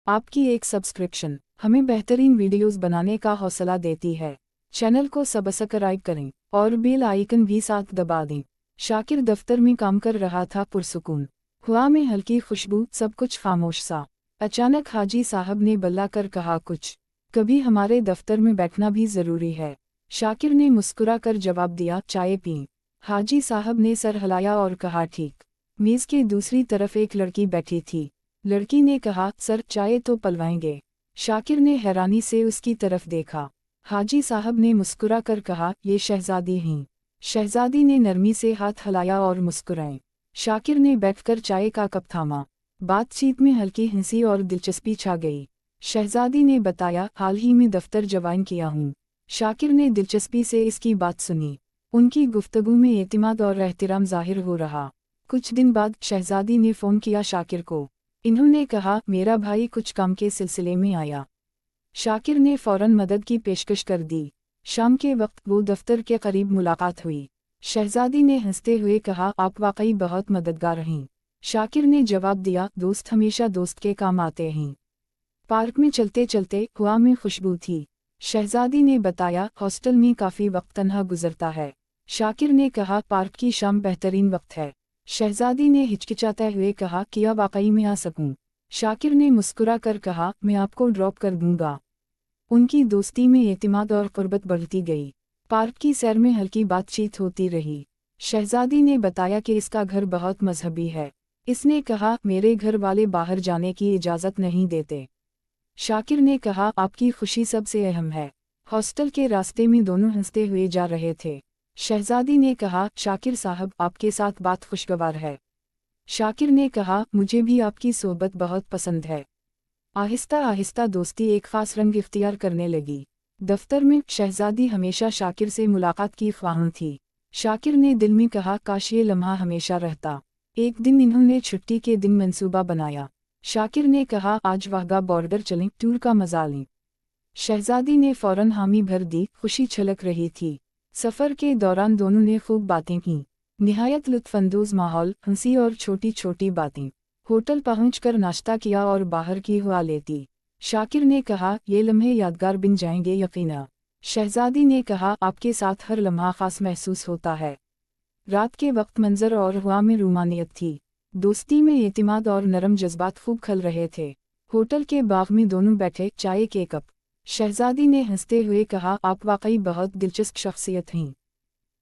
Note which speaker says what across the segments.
Speaker 1: آپ کی ایک سبسکرپشن ہمیں بہترین ویڈیوز بنانے کا حوصلہ دیتی ہے۔ چینل کو سبسکرائب کریں اور بیل آئیکن بھی ساتھ دبا دیں۔ شاکر دفتر میں کام کر رہا تھا پرسکون۔ ہوا میں ہلکی خوشبو، سب کچھ خاموش سا۔ اچانک حاجی صاحب نے بلا کر کہا، کچھ کبھی ہمارے دفتر میں بیٹھنا بھی ضروری ہے۔ شاکر نے مسکرا کر جواب دیا، چائے پیں؟ حاجی صاحب نے سر ہلایا اور کہا، ٹھیک۔ میز کے دوسری طرف ایک لڑکی بیٹھی تھی۔ لڑکی نے کہا، سر چائے تو پلوائیں گے؟ شاکر نے حیرانی سے اس کی طرف دیکھا۔ حاجی صاحب نے مسکرا کر کہا، یہ شہزادی ہیں۔ شہزادی نے نرمی سے ہاتھ ہلایا اور مسکرائیں۔ شاکر نے بیٹھ کر چائے کا کپ تھاما۔ بات چیت میں ہلکی ہنسی اور دلچسپی چھا گئی۔ شہزادی نے بتایا، حال ہی میں دفتر جوائن کیا ہوں۔ شاکر نے دلچسپی سے اس کی بات سنی۔ ان کی گفتگو میں اعتماد اور احترام ظاہر ہو رہا۔ کچھ دن بعد شہزادی نے فون کیا شاکر کو۔ انہوں نے کہا، میرا بھائی کچھ کام کے سلسلے میں آیا۔ شاکر نے فوراً مدد کی پیشکش کر دی۔ شام کے وقت وہ دفتر کے قریب ملاقات ہوئی۔ شہزادی نے ہنستے ہوئے کہا، آپ واقعی بہت مددگار ہیں۔ شاکر نے جواب دیا، دوست ہمیشہ دوست کے کام آتے ہیں۔ پارک میں چلتے چلتے ہوا میں خوشبو تھی۔ شہزادی نے بتایا، ہاسٹل میں کافی وقت تنہا گزرتا ہے۔ شاکر نے کہا، پارک کی شام بہترین وقت ہے۔ شہزادی نے ہچکچاتے ہوئے کہا، کیا واقعی میں آ سکوں؟ شاکر نے مسکرا کر کہا، میں آپ کو ڈراپ کر دوں گا۔ ان کی دوستی میں اعتماد اور قربت بڑھتی گئی۔ پارک کی سیر میں ہلکی بات چیت ہوتی رہی۔ شہزادی نے بتایا کہ اس کا گھر بہت مذہبی ہے۔ اس نے کہا، میرے گھر والے باہر جانے کی اجازت نہیں دیتے۔ شاکر نے کہا، آپ کی خوشی سب سے اہم ہے۔ ہاسٹل کے راستے میں دونوں ہنستے ہوئے جا رہے تھے۔ شہزادی نے کہا، شاکر صاحب، آپ کے ساتھ بات خوشگوار ہے۔ شاکر نے کہا، مجھے بھی آپ کی صحبت بہت پسند ہے۔ آہستہ آہستہ دوستی ایک خاص رنگ اختیار کرنے لگی۔ دفتر میں شہزادی ہمیشہ شاکر سے ملاقات کی خواہاں تھی۔ شاکر نے دل میں کہا، کاش یہ لمحہ ہمیشہ رہتا۔ ایک دن انہوں نے چھٹی کے دن منصوبہ بنایا۔ شاکر نے کہا، آج واہگہ بارڈر چلیں، ٹور کا مزہ لیں۔ شہزادی نے فوراً حامی بھر دی، خوشی چھلک رہی تھی۔ سفر کے دوران دونوں نے خوب باتیں کیں۔ نہایت لطف اندوز ماحول، ہنسی اور چھوٹی چھوٹی باتیں۔ ہوٹل پہنچ کر ناشتہ کیا اور باہر کی ہوا لیتی۔ شاکر نے کہا، یہ لمحے یادگار بن جائیں گے یقینا۔ شہزادی نے کہا، آپ کے ساتھ ہر لمحہ خاص محسوس ہوتا ہے۔ رات کے وقت منظر اور ہوا میں رومانیت تھی۔ دوستی میں اعتماد اور نرم جذبات خوب کھل رہے تھے۔ ہوٹل کے باغ میں دونوں بیٹھے، چائے کے کپ۔ شہزادی نے ہنستے ہوئے کہا، آپ واقعی بہت دلچسپ شخصیت ہیں۔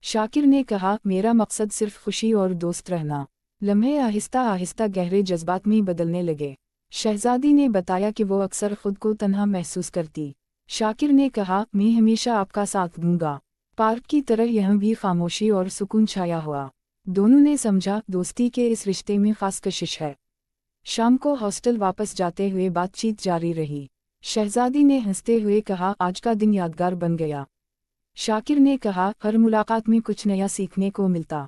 Speaker 1: شاکر نے کہا، میرا مقصد صرف خوشی اور دوست رہنا۔ لمحے آہستہ آہستہ گہرے جذبات میں بدلنے لگے۔ شہزادی نے بتایا کہ وہ اکثر خود کو تنہا محسوس کرتی۔ شاکر نے کہا، میں ہمیشہ آپ کا ساتھ دوں گا۔ پارک کی طرح یہاں بھی خاموشی اور سکون چھایا ہوا۔ دونوں نے سمجھا، دوستی کے اس رشتے میں خاص کشش ہے۔ شام کو ہاسٹل واپس جاتے ہوئے بات چیت جاری رہی۔ شہزادی نے ہنستے ہوئے کہا، آج کا دن یادگار بن گیا۔ شاکر نے کہا، ہر ملاقات میں کچھ نیا سیکھنے کو ملتا۔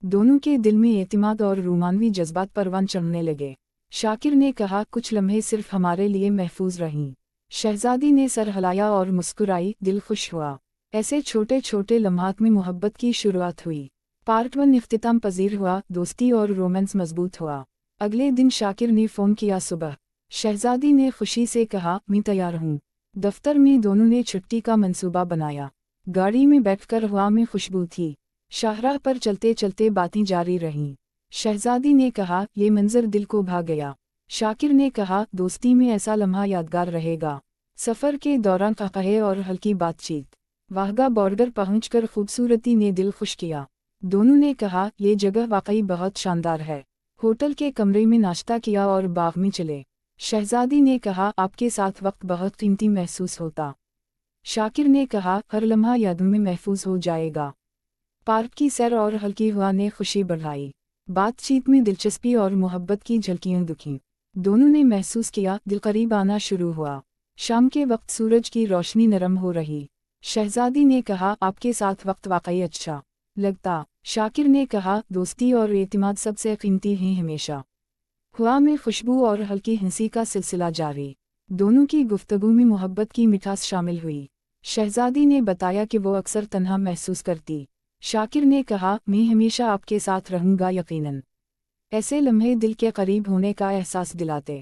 Speaker 1: دونوں کے دل میں اعتماد اور رومانوی جذبات پروان چڑھنے لگے۔ شاکر نے کہا، کچھ لمحے صرف ہمارے لیے محفوظ رہیں۔ شہزادی نے سر ہلایا اور مسکرائی، دل خوش ہوا۔ ایسے چھوٹے چھوٹے لمحات میں محبت کی شروعات ہوئی۔ پارٹ 1 اختتام پذیر ہوا، دوستی اور رومانس مضبوط ہوا۔ اگلے دن شاکر نے فون کیا صبح۔ شہزادی نے خوشی سے کہا، میں تیار ہوں۔ دفتر میں دونوں نے چھٹی کا منصوبہ بنایا۔ گاڑی میں بیٹھ کر ہوا میں خوشبو تھی۔ شاہراہ پر چلتے چلتے باتیں جاری رہیں۔ شہزادی نے کہا، یہ منظر دل کو بھا گیا۔ شاکر نے کہا، دوستی میں ایسا لمحہ یادگار رہے گا۔ سفر کے دوران قہقہے اور ہلکی بات چیت۔ واہگہ بارڈر پہنچ کر خوبصورتی نے دل خوش کیا۔ دونوں نے کہا، یہ جگہ واقعی بہت شاندار ہے۔ ہوٹل کے کمرے میں ناشتہ کیا اور باغ میں چلے۔ شہزادی نے کہا، آپ کے ساتھ وقت بہت قیمتی محسوس ہوتا۔ شاکر نے کہا، ہر لمحہ یادوں میں محفوظ ہو جائے گا۔ پارک کی سیر اور ہلکی ہوا نے خوشی بڑھائی۔ بات چیت میں دلچسپی اور محبت کی جھلکیاں دکھیں۔ دونوں نے محسوس کیا، دل قریب آنا شروع ہوا۔ شام کے وقت سورج کی روشنی نرم ہو رہی۔ شہزادی نے کہا، آپ کے ساتھ وقت واقعی اچھا لگتا۔ شاکر نے کہا، دوستی اور اعتماد سب سے قیمتی ہیں ہمیشہ۔ ہوا میں خوشبو اور ہلکی ہنسی کا سلسلہ جاری۔ دونوں کی گفتگو میں محبت کی مٹھاس شامل ہوئی۔ شہزادی نے بتایا کہ وہ اکثر تنہا محسوس کرتی۔ شاکر نے کہا، میں ہمیشہ آپ کے ساتھ رہوں گا یقیناً۔ ایسے لمحے دل کے قریب ہونے کا احساس دلاتے۔